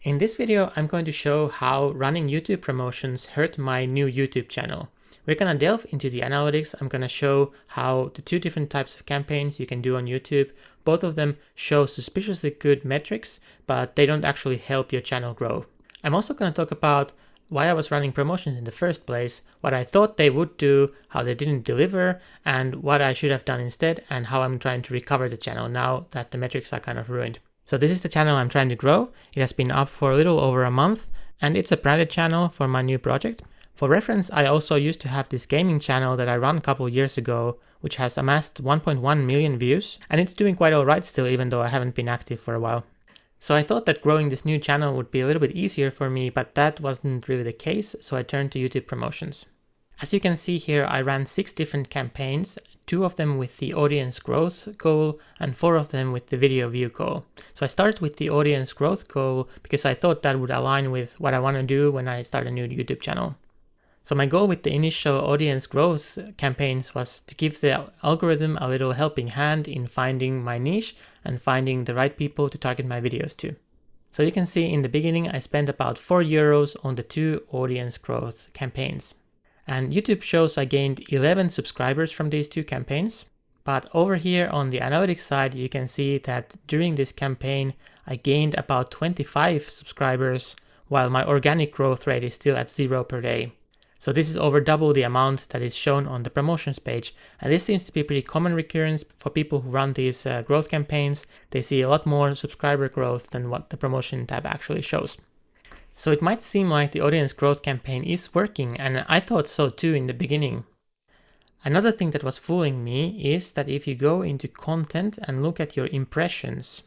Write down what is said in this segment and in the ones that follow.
In this video, I'm going to show how running YouTube promotions hurt my new YouTube channel. We're going to delve into the analytics. I'm going to show how the two different types of campaigns you can do on YouTube, both of them show suspiciously good metrics, but they don't actually help your channel grow. I'm also going to talk about why I was running promotions in the first place, what I thought they would do, how they didn't deliver, and what I should have done instead, and how I'm trying to recover the channel now that the metrics are kind of ruined. So this is the channel I'm trying to grow. It has been up for a little over a month, and it's a branded channel for my new project. For reference, I also used to have this gaming channel that I ran a couple years ago, which has amassed 1.1 million views, and it's doing quite alright still, even though I haven't been active for a while. So I thought that growing this new channel would be a little bit easier for me, but that wasn't really the case, so I turned to YouTube promotions. As you can see here, I ran 6 different campaigns, 2 of them with the audience growth goal and 4 of them with the video view goal. So I started with the audience growth goal because I thought that would align with what I want to do when I start a new YouTube channel. So my goal with the initial audience growth campaigns was to give the algorithm a little helping hand in finding my niche and finding the right people to target my videos to. So you can see in the beginning I spent about €4 on the 2 audience growth campaigns. And YouTube shows I gained 11 subscribers from these 2 campaigns. But over here on the analytics side, you can see that during this campaign, I gained about 25 subscribers, while my organic growth rate is still at 0 per day. So this is over double the amount that is shown on the promotions page. And this seems to be a pretty common recurrence for people who run these growth campaigns. They see a lot more subscriber growth than what the promotion tab actually shows. So it might seem like the audience growth campaign is working, and I thought so too in the beginning. Another thing that was fooling me is that if you go into content and look at your impressions,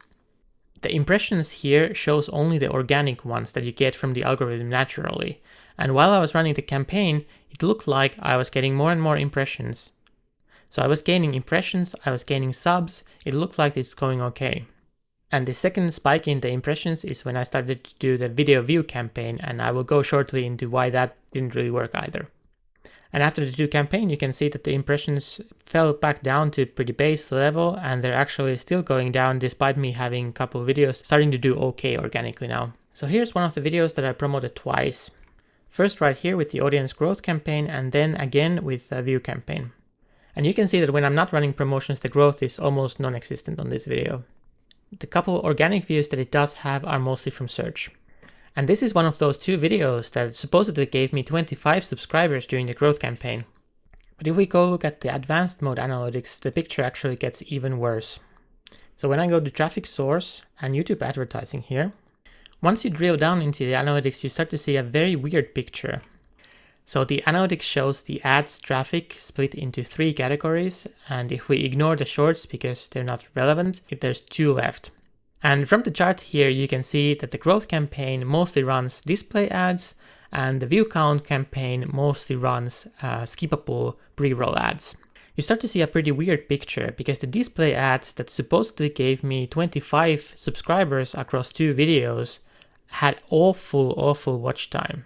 the impressions here shows only the organic ones that you get from the algorithm naturally. And while I was running the campaign, it looked like I was getting more and more impressions. So I was gaining impressions, I was gaining subs, it looked like it's going okay. And the second spike in the impressions is when I started to do the video view campaign, and I will go shortly into why that didn't really work either. And after the 2 campaign, you can see that the impressions fell back down to pretty base level, and they're actually still going down despite me having a couple of videos starting to do okay organically now. So here's one of the videos that I promoted twice. First right here with the audience growth campaign, and then again with the view campaign. And you can see that when I'm not running promotions, the growth is almost non-existent on this video. The couple organic views that it does have are mostly from search. And this is one of those 2 videos that supposedly gave me 25 subscribers during the growth campaign. But if we go look at the advanced mode analytics, the picture actually gets even worse. So when I go to traffic source and YouTube advertising here, once you drill down into the analytics, you start to see a very weird picture. So the analytics shows the ads traffic split into 3 categories, and if we ignore the shorts because they're not relevant, there's 2 left. And from the chart here, you can see that the growth campaign mostly runs display ads, and the view count campaign mostly runs skippable pre-roll ads. You start to see a pretty weird picture because the display ads that supposedly gave me 25 subscribers across 2 videos had awful watch time.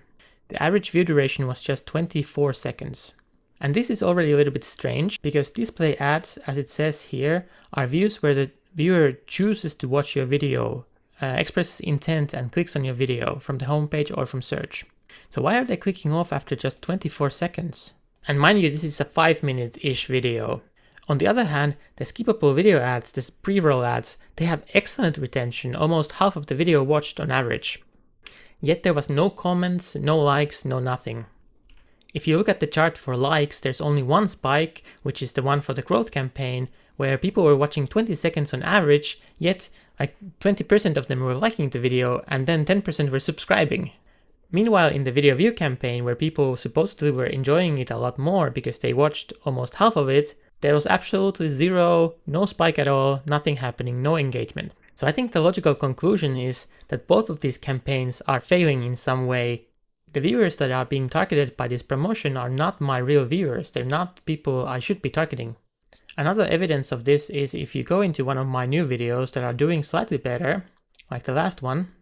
The average view duration was just 24 seconds. And this is already a little bit strange because display ads, as it says here, are views where the viewer chooses to watch your video, expresses intent and clicks on your video from the homepage or from search. So why are they clicking off after just 24 seconds? And mind you, this is a 5-minute-ish video. On the other hand, the skippable video ads, the pre-roll ads, they have excellent retention, almost half of the video watched on average. Yet there was no comments, no likes, no nothing. If you look at the chart for likes, there's only one spike, which is the one for the growth campaign, where people were watching 20 seconds on average, yet like 20% of them were liking the video and then 10% were subscribing. Meanwhile, in the video view campaign, where people supposedly were enjoying it a lot more because they watched almost half of it, there was absolutely 0, no spike at all, nothing happening, no engagement. So I think the logical conclusion is that both of these campaigns are failing in some way. The viewers that are being targeted by this promotion are not my real viewers. They're not people I should be targeting. Another evidence of this is if you go into one of my new videos that are doing slightly better, like the last one,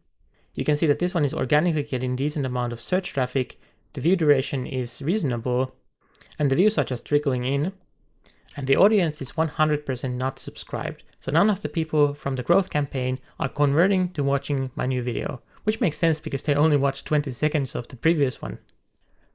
you can see that this one is organically getting decent amount of search traffic, the view duration is reasonable, and the views are just trickling in. And the audience is 100% not subscribed. So none of the people from the growth campaign are converting to watching my new video, which makes sense because they only watched 20 seconds of the previous one.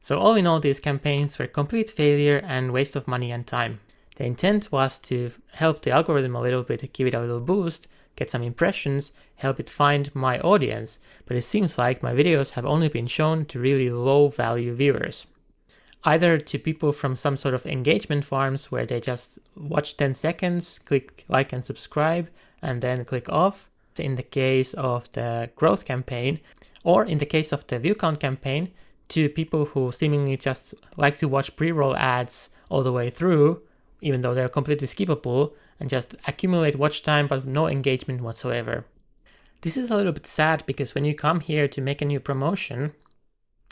So all in all, these campaigns were complete failure and waste of money and time. The intent was to help the algorithm a little bit, give it a little boost, get some impressions, help it find my audience, but it seems like my videos have only been shown to really low value viewers. Either to people from some sort of engagement farms where they just watch 10 seconds, click like and subscribe, and then click off, in the case of the growth campaign, or in the case of the view count campaign, to people who seemingly just like to watch pre-roll ads all the way through, even though they're completely skippable, and just accumulate watch time but no engagement whatsoever. This is a little bit sad because when you come here to make a new promotion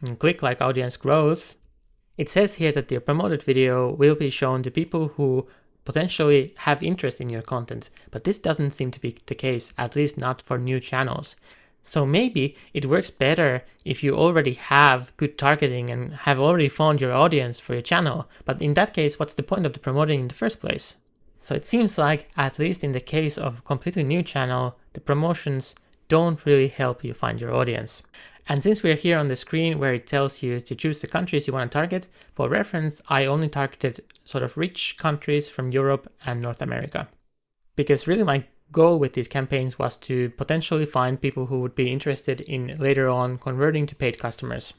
and click like audience growth, it says here that your promoted video will be shown to people who potentially have interest in your content, but this doesn't seem to be the case, at least not for new channels. So maybe it works better if you already have good targeting and have already found your audience for your channel, but in that case, what's the point of the promoting in the first place? So it seems like, at least in the case of a completely new channel, the promotions don't really help you find your audience. And since we're here on the screen where it tells you to choose the countries you want to target, for reference, I only targeted sort of rich countries from Europe and North America. Because really my goal with these campaigns was to potentially find people who would be interested in later on converting to paid customers.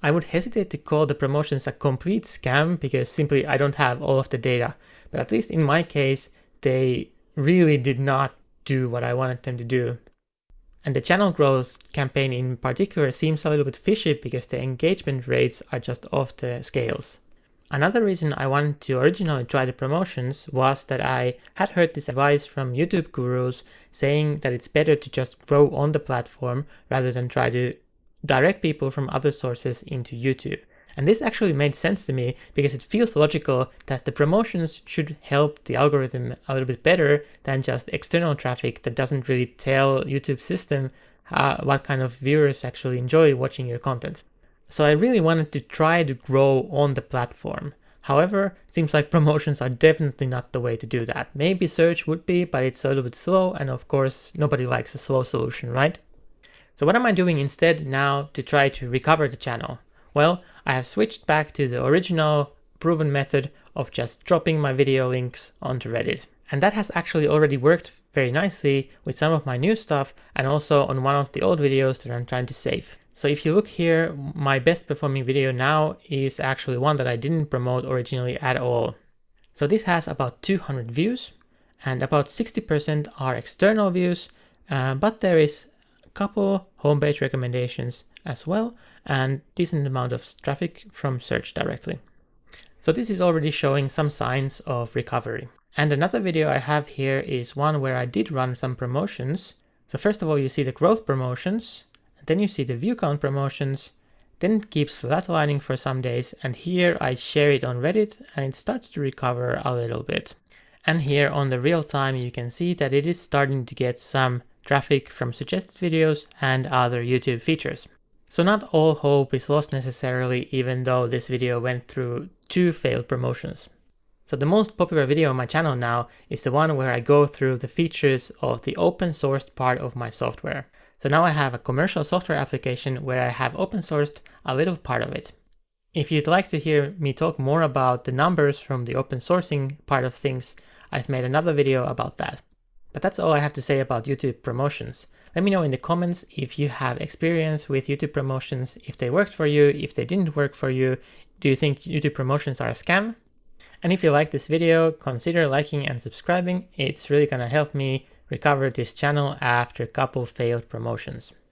I would hesitate to call the promotions a complete scam because simply I don't have all of the data, but at least in my case, they really did not do what I wanted them to do. And the channel growth campaign in particular seems a little bit fishy because the engagement rates are just off the scales. Another reason I wanted to originally try the promotions was that I had heard this advice from YouTube gurus saying that it's better to just grow on the platform rather than try to direct people from other sources into YouTube. And this actually made sense to me because it feels logical that the promotions should help the algorithm a little bit better than just external traffic that doesn't really tell YouTube system what kind of viewers actually enjoy watching your content. So I really wanted to try to grow on the platform. However, it seems like promotions are definitely not the way to do that. Maybe search would be, but it's a little bit slow, and of course nobody likes a slow solution, right? So what am I doing instead now to try to recover the channel? Well, I have switched back to the original proven method of just dropping my video links onto Reddit. And that has actually already worked very nicely with some of my new stuff and also on one of the old videos that I'm trying to save. So if you look here, my best performing video now is actually one that I didn't promote originally at all. So this has about 200 views and about 60% are external views, but there is a couple homepage recommendations as well and decent amount of traffic from search directly. So this is already showing some signs of recovery. And another video I have here is one where I did run some promotions. So first of all, you see the growth promotions, then you see the view count promotions, then it keeps flatlining for some days, and here I share it on Reddit and it starts to recover a little bit. And here on the real time you can see that it is starting to get some traffic from suggested videos and other YouTube features. So not all hope is lost necessarily, even though this video went through 2 failed promotions. So the most popular video on my channel now is the one where I go through the features of the open sourced part of my software. So now I have a commercial software application where I have open sourced a little part of it. If you'd like to hear me talk more about the numbers from the open sourcing part of things, I've made another video about that. But that's all I have to say about YouTube promotions. Let me know in the comments if you have experience with YouTube promotions, if they worked for you, if they didn't work for you. Do you think YouTube promotions are a scam? And if you like this video, consider liking and subscribing. It's really gonna help me recover this channel after a couple failed promotions.